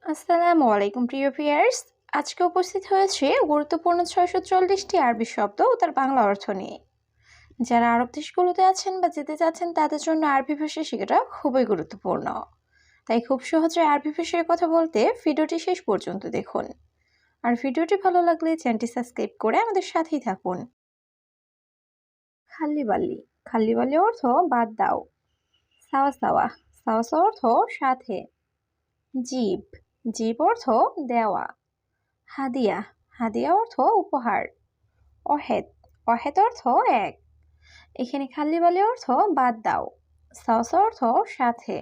আসসালামু আলাইকুম প্রিয় ভিউয়ার্স। আজকে উপস্থিত হয়েছে গুরুত্বপূর্ণ 640টি আরবি শব্দ ও তার বাংলা অর্থ নিয়ে। যারা আরব দেশগুলোতে আছেন বা যেতে চাচ্ছেন তাদের জন্য আরবি ভাষা শেখাটা খুবই গুরুত্বপূর্ণ। তাই খুব সহজে আরবি ভাষায় কথা বলতে ভিডিওটি শেষ পর্যন্ত দেখুন। আর ভিডিওটি ভালো লাগলে চ্যানেলটি সাবস্ক্রাইব করে আমাদের সাথেই থাকুন। খাল্লিবাল্লি, খাল্লিবাল্লি অর্থ বাদ দাও। সাওয়া সাওয়া, সাওয়া সাওয়া অর্থ সাথে। জিব, জিব অর্থ দেওয়া। হাদিয়া, হাদিয়া অর্থ উপহার। অহেদ, অহেদ অর্থ এক। এখানে খাল্লিবালি অর্থ বাদ দাও। সাওসা অর্থ সাথে।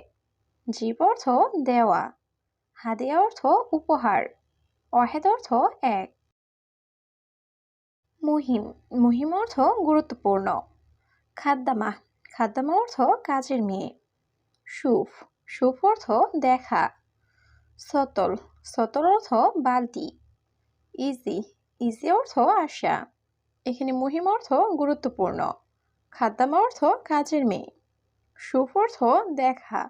জিব অর্থ দেওয়া। হাদিয়া অর্থ উপহার। অহেদ অর্থ এক। মুহিম, মুহিম অর্থ গুরুত্বপূর্ণ। খাদ্দামা, খাদ্দামা অর্থ কাজের মেয়ে। সুফ, সুফ অর্থ দেখা। সতল, সতল অর্থ বালতি। ইজি, ইজি অর্থ আসা। এখানে মুহিম অর্থ গুরুত্বপূর্ণ। খাদ্দামা অর্থ কাজের মেয়ে। সুফ অর্থ দেখা।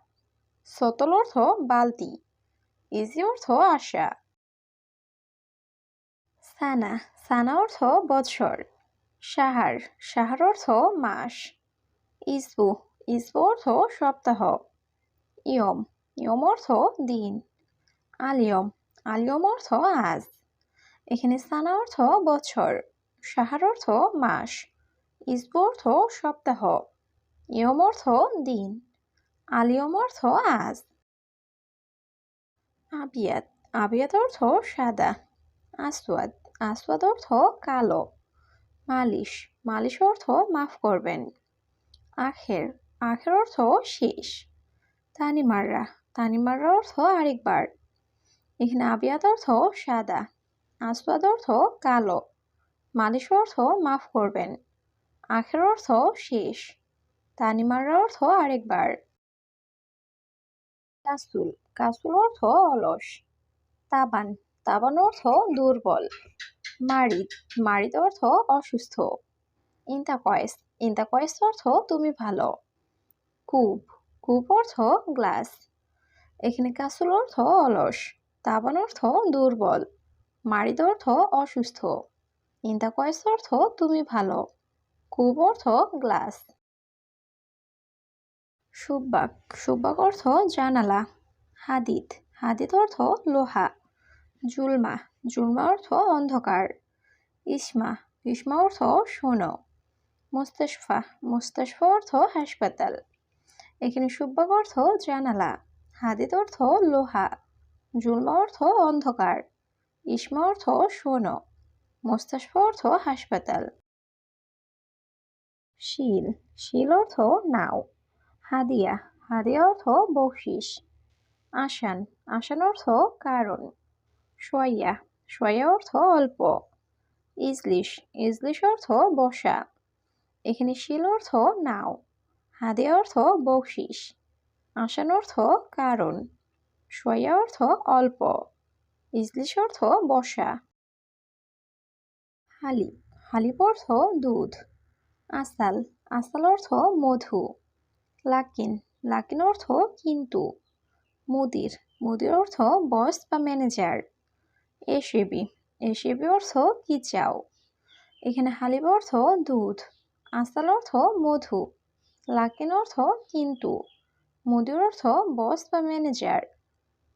সতল অর্থ বালতি। ইজি অর্থ আসা। সানা, সানা অর্থ বৎসর। সাহার, সাহার অর্থ মাস। ইসবু, ইসবু অর্থ সপ্তাহ। ইয়ম, ইয়ম অর্থ দিন। আলিয়ম, আলিয়ম অর্থ আজ। এখানে সানা অর্থ বছর। সাহার অর্থ মাস। ইসবু অর্থ সপ্তাহ। ইয়ম অর্থ দিন। আলিয়ম অর্থ আজ। আবিয়াত, আবিয়াত অর্থ সাদা। আসওয়াদ, আসওয়াদ অর্থ কালো। মালিশ, মালিশ অর্থ মাফ করবেন। আখের, আখের অর্থ শেষ। তানিমাররা, তানিমাররা অর্থ আরেকবার। এখানে আবিয়াত অর্থ সাদা। আসওয়াদ অর্থ কালো। মালিশ অর্থ মাফ করবেন। আখের অর্থ শেষ। তানিমাররা অর্থ আরেকবার। কাসুল, কাসুল অর্থ অলস। তাবান, তাবান অর্থ দুর্বল। মারিদ, মারিদ অর্থ অসুস্থ। ইন্তাকয়েস, ইন্তাকয়েস অর্থ তুমি ভালো। কূপ, কূপ অর্থ গ্লাস। এখানে কাসুল অর্থ অলস। তাবান অর্থ দুর্বল। মারিদ অর্থ অসুস্থ। ইন্তাকয়েস অর্থ তুমি ভালো। কূপ অর্থ গ্লাস। সুব্বাক, সুব্বাক অর্থ জানালা। হাদিদ, হাদিদ অর্থ লোহা। জুলমা, জুলমা অর্থ অন্ধকার। ইসমা, ইসমা অর্থ শোনো। মুস্তাশফা, মুস্তাশফা অর্থ হাসপাতাল। এখানে সুব্বাক অর্থ জানালা। হাদিদ অর্থ লোহা। জুলমা অর্থ অন্ধকার। ইসমা অর্থ শোনো। মুস্তাশফা অর্থ হাসপাতাল। শিল, শিল অর্থ নাও। হাদিয়া, হাদিয়া অর্থ বকশিস। আসান, আসান অর্থ কারণ। সোয়া, সোয়া অর্থ অল্প। ইজলিশ, ইজলিশ অর্থ বসা। এখানে শিল অর্থ নাও। হাদিয়া অর্থ বকশিস। আসান অর্থ কারণ। সোয়া অর্থ অল্প। ইজলিশ অর্থ বসা। হালিব, হালিব অর্থ দুধ। আসাল, আসাল অর্থ মধু। লাকিন, লাকিন অর্থ কিন্তু। মুদির, মুদির অর্থ বস বা ম্যানেজার। এসেবি, এসেবি অর্থ কি চাও। এখানে হালিব অর্থ দুধ। আসাল অর্থ মধু। লাকিন অর্থ কিন্তু। মুদির অর্থ বস বা ম্যানেজার।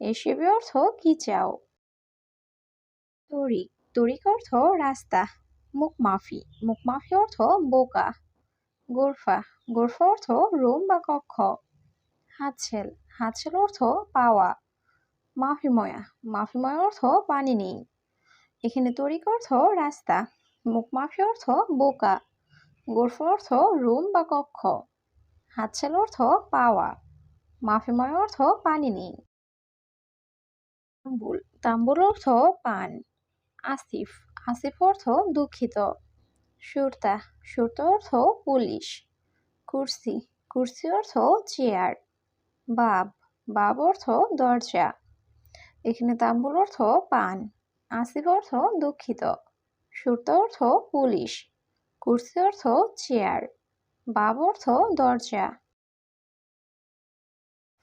এসেবি অর্থ কি চাও। তরিক, তরিক অর্থ রাস্তা। মুখমাফি, মুখমাফি অর্থ বোকা। গোরফা, গোরফা অর্থ রুম বা কক্ষ। হাতছেল, হাতছেল অর্থ পাওয়া। মাফিময়া, মাফিময়া অর্থ পানি নেই। এখানে তরিক অর্থ রাস্তা। মুখমাফি অর্থ বোকা। গোরফা অর্থ রুম বা কক্ষ। হাতছেল অর্থ পাওয়া। মাফিময় অর্থ পানি নেই। তাম্বুল, তাম্বুল অর্থ পান। আসিফ, আসিফ অর্থ দুঃখিত। সুরতা, সুরতা অর্থ পুলিশ। কুরসি, কুরসি অর্থ চেয়ার। বাব, বাব অর্থ দরজা। এখানে তাম্বুল অর্থ পান। আসিফ অর্থ দুঃখিত। সুরতা অর্থ পুলিশ। কুরসি অর্থ চেয়ার। বাব অর্থ দরজা।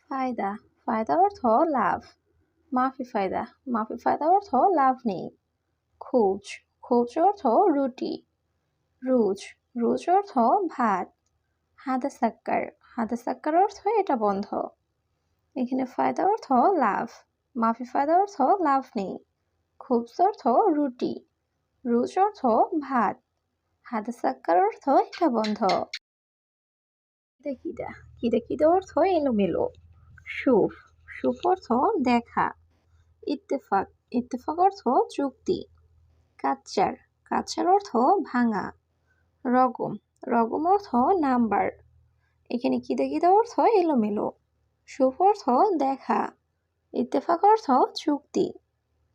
ফায়দা, ফায়দা অর্থ লাভ। মাফি ফায়দা, মাফি ফায়দা অর্থ লাভ নেই। খোঁজ, খোঁজ অর্থ রুটি। রুজ, রুজ অর্থ ভাত। হাদা সাক্কার, হাদা সাক্কার অর্থ এটা বন্ধ। এখানে ফায়দা অর্থ লাভ, মাফি ফায়দা অর্থ লাভ নেই। খুবস অর্থ রুটি। রুজ অর্থ ভাত। হাদা সাক্কার অর্থ এটা বন্ধ। কিদা কিদা, কিদা কিদা অর্থ এলোমেলো। সুফ, সুফ অর্থ দেখা। ইত্তেফাক, ইত্তেফাক অর্থ চুক্তি। কাচ্চার, কাচ্চার অর্থ ভাঙা। রগম, রগম অর্থ নাম্বার। এখানে কিদা কিদা অর্থ এলোমেলো। সুফ অর্থ দেখা। ইত্তেফাক অর্থ চুক্তি।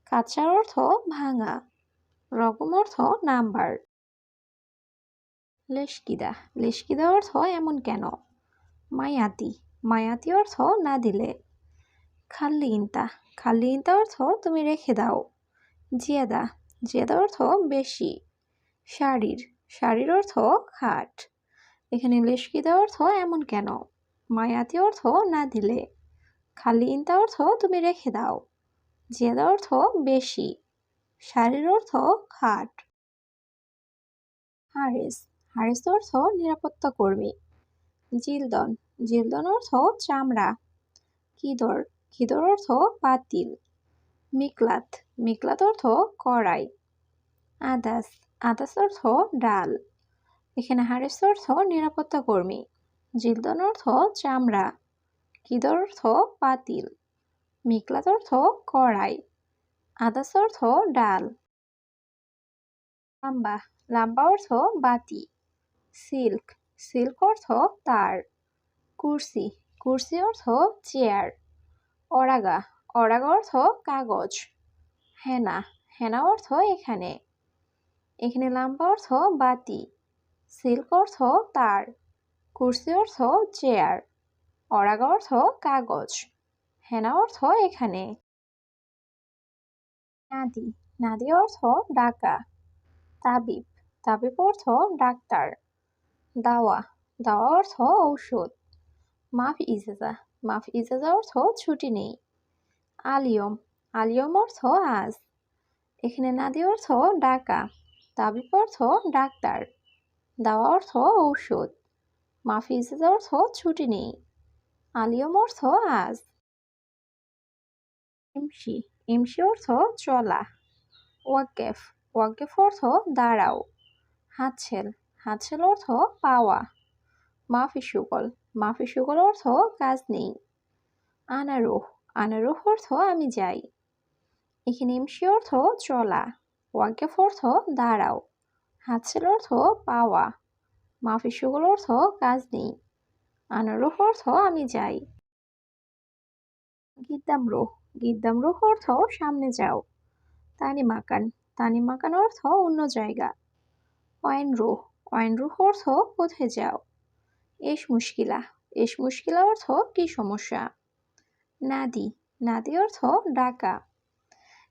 কাচ্চার অর্থ ভাঙা। রকম অর্থ নাম্বার। লেশকিদা, লেশকিদা অর্থ এমন কেন। মায়াতি, মায়াতি অর্থ না দিলে। খাল্লি ইন্তা, খাল্লি ইন্তা অর্থ তুমি রেখে দাও। জিয়াদা, জিয়াদা অর্থ বেশি। শাড়ির, শাড়ির অর্থ খাট। এখানে লেশকিদা অর্থ এমন কেন। মায়াতি অর্থ না দিলে। খাল্লি ইন্তা অর্থ তুমি রেখে দাও। জিয়াদা অর্থ বেশি। শাড়ির অর্থ খাট। হারেস, হারেস অর্থ নিরাপত্তা কর্মী। জিলদন, জিলদন অর্থ চামড়া। কিদর, কিদর অর্থ পাতিল। মিকলাত, মিকলাত অর্থ কড়াই। আদাস, আদাস অর্থ ডাল। এখানে হারেস অর্থ নিরাপত্তা কর্মী। জিলদন অর্থ চামড়া। কিদর অর্থ পাতিল। মিকলাত অর্থ কড়াই। আদাস অর্থ ডাল। লাম্বা, লাম্বা অর্থ বাতি। সিল্ক, সিল্ক অর্থ তার। কুরসি, কুরসি অর্থ চেয়ার। অরাগা, অরাগা অর্থ কাগজ। হেনা, হেনা অর্থ এখানে। এখানে লাম্বা অর্থ বাতি। সিল্ক অর্থ তার। কুরসি অর্থ চেয়ার। অরাগা অর্থ কাগজ। হেনা অর্থ এখানে। নাদি, নাদি অর্থ ডাকা। তাবিব, তাবিব অর্থ ডাক্তার। দাওয়া, দাওয়া অর্থ ঔষধ। মাফ ইজাজা, মাফ ইজাজা অর্থ ছুটি নেই। আলিয়ম, আলিয়ম অর্থ আজ। এখানে নাদি অর্থ ডাকা। তাবিব অর্থ ডাক্তার। দাওয়া অর্থ ঔষধ। মাফ ইজাজা অর্থ ছুটি নেই। আলিয়ম অর্থ আজ। ইমসি, ইমসি অর্থ চলা। ওয়াকেফ, ওয়াকেফ অর্থ দাঁড়াও। হাতছেল, হাতছেল অর্থ পাওয়া। মাফি সুগল, মাফি সুগল অর্থ কাজ নেই। আনারুহ, আনারুহ অর্থ আমি যাই। এখানে ইমসি অর্থ চলা। ওয়াকেফ অর্থ দাঁড়াও। হাতছেল অর্থ পাওয়া। মাফি সুগল অর্থ কাজ নেই। আনারুহ অর্থ আমি যাই। গিদ্দাম রুহ, গিদ্দাম রুহ অর্থ সামনে যাও। তানি মাকান, তানি মাকান অর্থ অন্য জায়গা। ওয়াইন রুহ, ওয়াইন রুহ অর্থ কোথায় যাও। এস মুশকিলা, এস মুশকিলা অর্থ কি সমস্যা। নাদি, নাদি অর্থ ডাকা।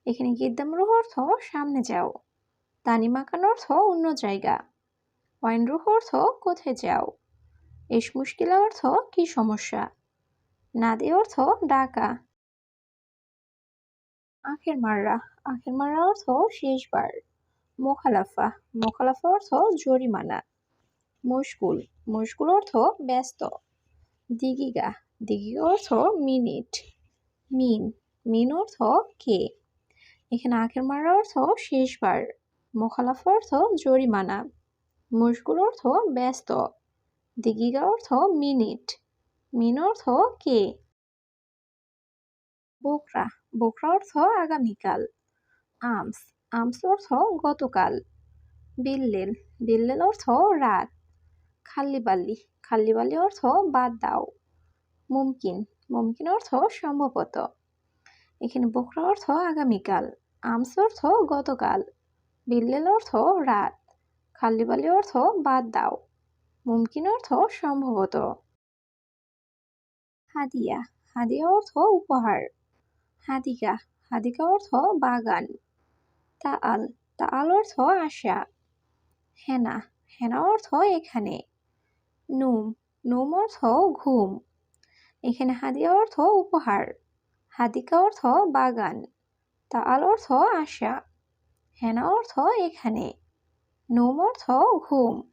এখানে গিদ্দাম রুহ অর্থ সামনে যাও। তানি মাকান অর্থ অন্য জায়গা। ওয়াইন রুহ অর্থ কোথায় যাও। এস মুশকিলা অর্থ কি সমস্যা। নাদি অর্থ ডাকা। আখের মাররা, আখের মাররা অর্থ শেষবার। মোখালাফা, মোখালাফা অর্থ জরিমানা। মুশকুল, মুশকুল অর্থ ব্যস্ত। দিগিগা, দিগিগা অর্থ মিনিট। মিন, মিন অর্থ কে। এখানে আখের মাররা অর্থ শেষবার। মোখালাফা অর্থ জরিমানা। মুশকুল অর্থ ব্যস্ত। দিগিগা অর্থ মিনিট। মিন অর্থ কে। বোকরা, বোকরা অর্থ আগামীকাল। আমস, আমস অর্থ গতকাল। বিল্লেল, বিল্লেল অর্থ রাত। খাল্লিবাল্লি, খাল্লিবাল্লি অর্থ বাদ দাও। মুমকিন, মুমকিন অর্থ সম্ভবত। এখানে বোকরা অর্থ আগামীকাল। আমস অর্থ গতকাল। বিল্লেল অর্থ রাত। খাল্লিবাল্লি অর্থ বাদ দাও। মুমকিন অর্থ সম্ভবত। হাদিয়া, হাদিয়া অর্থ উপহার। হাদিকা, হাদিকা অর্থ বাগান। তাআল, তাআল অর্থ আশা। হেনা, হেনা অর্থ এখানে। নুম, নুম অর্থ ঘুম। এখানে হাদিয়া অর্থ উপহার। হাদিকা অর্থ বাগান, তাআল অর্থ আশা, হেনা অর্থ এখানে, নোম অর্থ ঘুম।